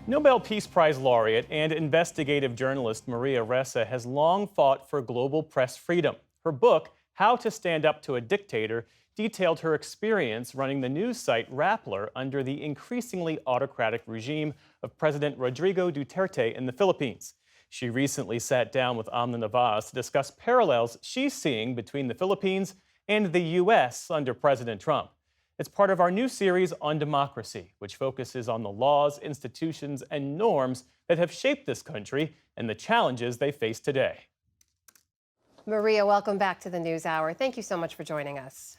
Nobel Peace Prize laureate and investigative journalist Maria Ressa has long fought for global press freedom. Her book, How to Stand Up to a Dictator, detailed her experience running the news site Rappler under the increasingly autocratic regime of President Rodrigo Duterte in the Philippines. She recently sat down with Amna Navas to discuss parallels she's seeing between the Philippines and the U.S. under President Trump. It's part of our new series on democracy, which focuses on the laws, institutions, and norms that have shaped this country and the challenges they face today. Maria, welcome back to the NewsHour. Thank you so much for joining us.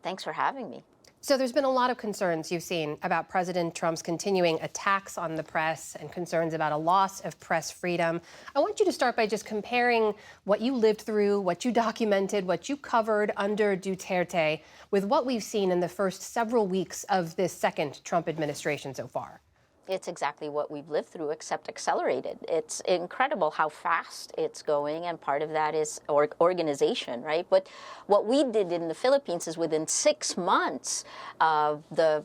Thanks for having me. So there's been a lot of concerns you've seen about President Trump's continuing attacks on the press and concerns about a loss of press freedom. I want you to start by just comparing what you lived through, what you documented, what you covered under Duterte with what we've seen in the first several weeks of this second Trump administration so far. It's exactly what we've lived through, except accelerated. It's incredible how fast it's going, and part of that is organization, right? But what we did in the Philippines is within 6 months, the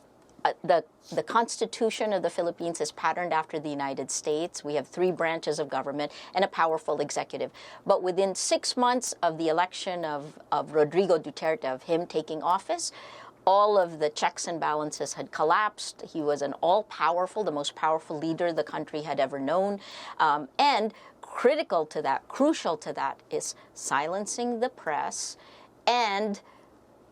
Constitution of the Philippines is patterned after the United States. We have 3 branches of government and a powerful executive. But within 6 months of the election of Rodrigo Duterte, of him taking office, all of the checks and balances had collapsed. He was an all-powerful, the most powerful leader the country had ever known. And critical to that, crucial to that, is silencing the press and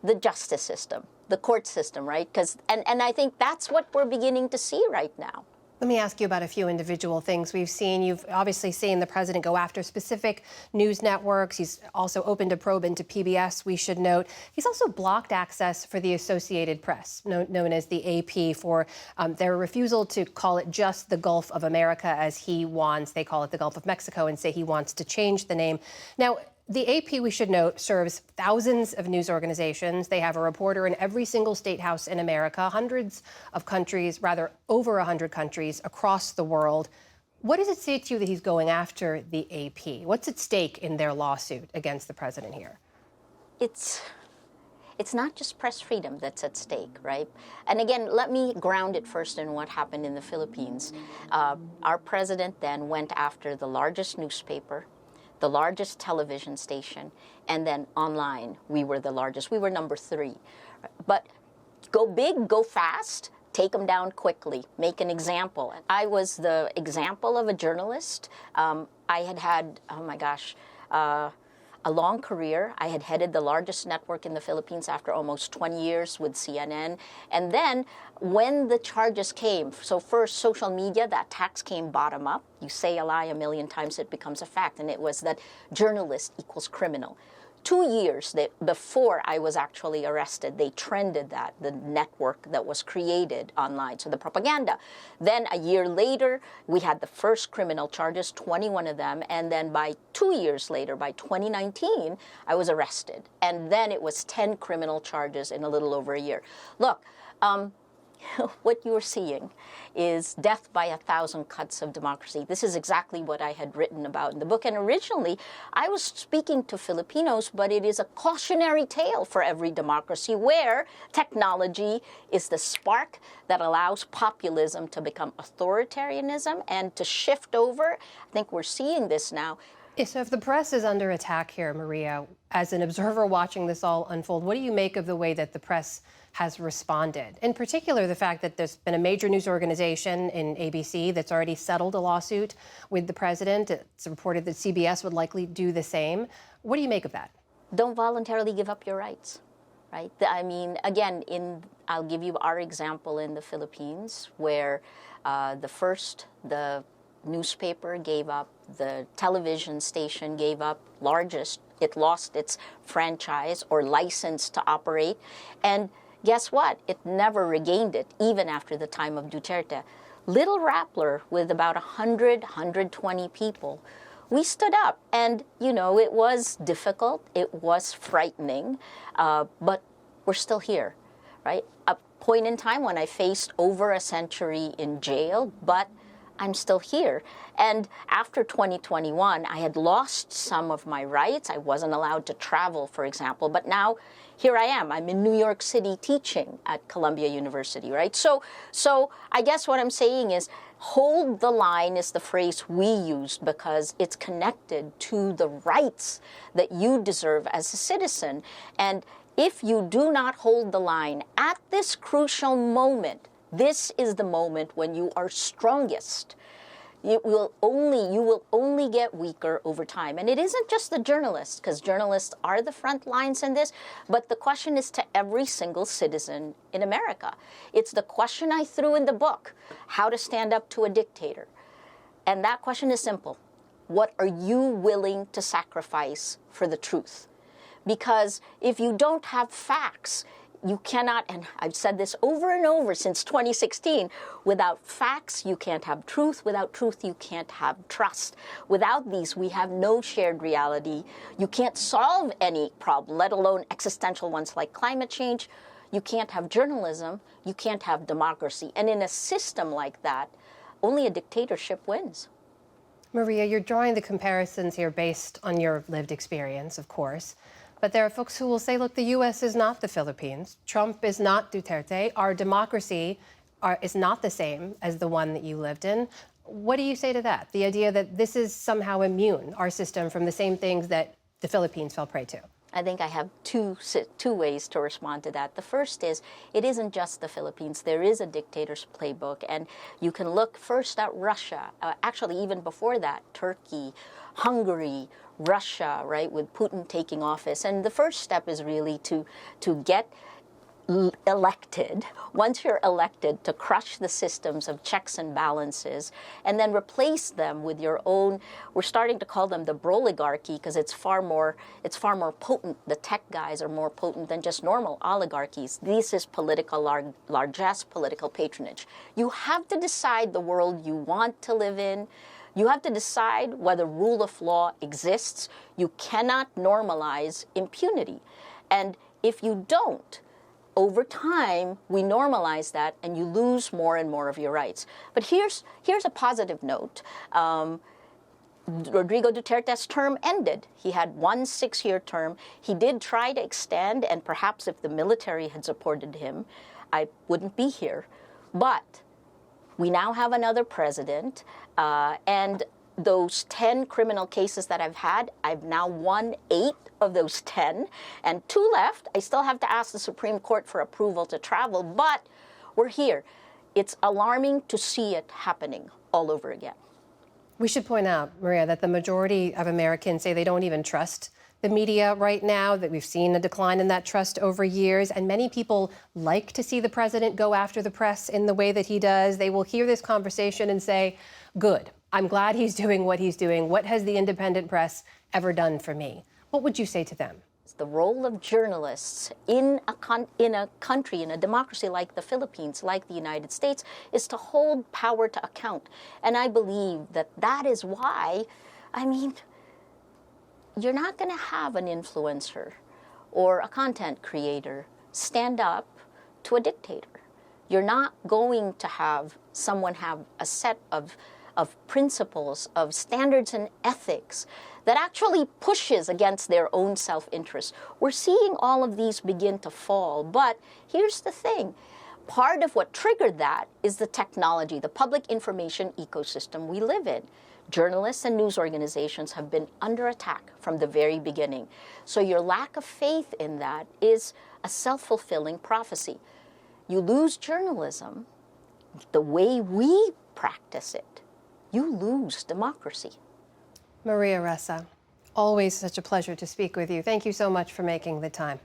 the justice system, the court system, right? And I think that's what we're beginning to see right now. Let me ask you about a few individual things we've seen. You've obviously seen the president go after specific news networks. He's also opened a probe into PBS, we should note. He's also blocked access for the Associated Press, known as the AP, for their refusal to call it just the Gulf of America as he wants. They call it the Gulf of Mexico and say he wants to change the name. Now, the AP, we should note, serves thousands of news organizations. They have a reporter in every single state house in America, hundreds of countries, rather over 100 countries across the world. What does it say to you that he's going after the AP? What's at stake in their lawsuit against the president here? It's not just press freedom that's at stake, right? And again, let me ground it first in what happened in the Philippines. Our president then went after the largest newspaper, the largest television station, and then online, we were the largest. We were number 3. But go big, go fast, take them down quickly, make an example. I was the example of a journalist. I had, oh my gosh, a long career. I had headed the largest network in the Philippines after almost 20 years with CNN. And then when the charges came, so first social media, that tax came bottom up. You say a lie a million times, it becomes a fact. And it was that journalist equals criminal. 2 years before I was actually arrested, they trended that, the network that was created online, so the propaganda. Then a year later, we had the first criminal charges, 21 of them, and then by 2 years later, by 2019, I was arrested. And then it was 10 criminal charges in a little over a year. Look, what you're seeing is death by 1,000 cuts of democracy. This is exactly what I had written about in the book. And originally, I was speaking to Filipinos, but it is a cautionary tale for every democracy where technology is the spark that allows populism to become authoritarianism and to shift over. I think we're seeing this now. So if the press is under attack here, Maria, as an observer watching this all unfold, what do you make of the way that the press has responded? In particular, the fact that there's been a major news organization in ABC that's already settled a lawsuit with the president. It's reported that CBS would likely do the same. What do you make of that? Don't voluntarily give up your rights, right? I mean, again, I'll give you our example in the Philippines, where the newspaper gave up, the television station gave up, it lost its franchise or license to operate. And guess what? It never regained it, even after the time of Duterte. Little Rappler, with about 120 people, we stood up. And, it was difficult, it was frightening, but we're still here, right? A point in time when I faced over a century in jail, but I'm still here. And after 2021, I had lost some of my rights. I wasn't allowed to travel, for example, but now here I am. I'm in New York City teaching at Columbia University, right? So I guess what I'm saying is, hold the line is the phrase we used because it's connected to the rights that you deserve as a citizen. And if you do not hold the line at this crucial moment, this is the moment when you are strongest. You will only get weaker over time. And it isn't just the journalists, because journalists are the front lines in this, but the question is to every single citizen in America. It's the question I threw in the book, How to Stand Up to a Dictator. And that question is simple. What are you willing to sacrifice for the truth? Because if you don't have facts, you cannot, and I've said this over and over since 2016, without facts, you can't have truth. Without truth, you can't have trust. Without these, we have no shared reality. You can't solve any problem, let alone existential ones like climate change. You can't have journalism. You can't have democracy. And in a system like that, only a dictatorship wins. Maria, you're drawing the comparisons here based on your lived experience, of course. But there are folks who will say, look, the U.S. is not the Philippines. Trump is not Duterte. Our democracy is not the same as the one that you lived in. What do you say to that? The idea that this is somehow immune, our system, from the same things that the Philippines fell prey to? I think I have two ways to respond to that. The first is, it isn't just the Philippines. There is a dictator's playbook, and you can look first at Russia. Actually, even before that, Turkey, Hungary, Russia, right, with Putin taking office. And the first step is really to get elected, once you're elected, to crush the systems of checks and balances and then replace them with your own. We're starting to call them the broligarchy because it's far more potent. The tech guys are more potent than just normal oligarchies. This is political largesse, political patronage. You have to decide the world you want to live in. You have to decide whether rule of law exists. You cannot normalize impunity. And if you don't, over time, we normalize that and you lose more and more of your rights. But here's a positive note. Rodrigo Duterte's term ended. He had one 6-year term. He did try to extend, and perhaps if the military had supported him, I wouldn't be here. But we now have another president, and those 10 criminal cases that I've had, I've now won 8 of those 10, and 2 left. I still have to ask the Supreme Court for approval to travel, but we're here. It's alarming to see it happening all over again. We should point out, Maria, that the majority of Americans say they don't even trust the media right now, that we've seen a decline in that trust over years, and many people like to see the president go after the press in the way that he does. They will hear this conversation and say, good, I'm glad he's doing what he's doing. What has the independent press ever done for me? What would you say to them? The role of journalists in a country, in a democracy like the Philippines, like the United States, is to hold power to account. And I believe that is why, you're not going to have an influencer or a content creator stand up to a dictator. You're not going to have someone have a set of principles, of standards and ethics that actually pushes against their own self-interest. We're seeing all of these begin to fall, but here's the thing. Part of what triggered that is the technology, the public information ecosystem we live in. Journalists and news organizations have been under attack from the very beginning. So your lack of faith in that is a self-fulfilling prophecy. You lose journalism the way we practice it, you lose democracy. Maria Ressa, always such a pleasure to speak with you. Thank you so much for making the time.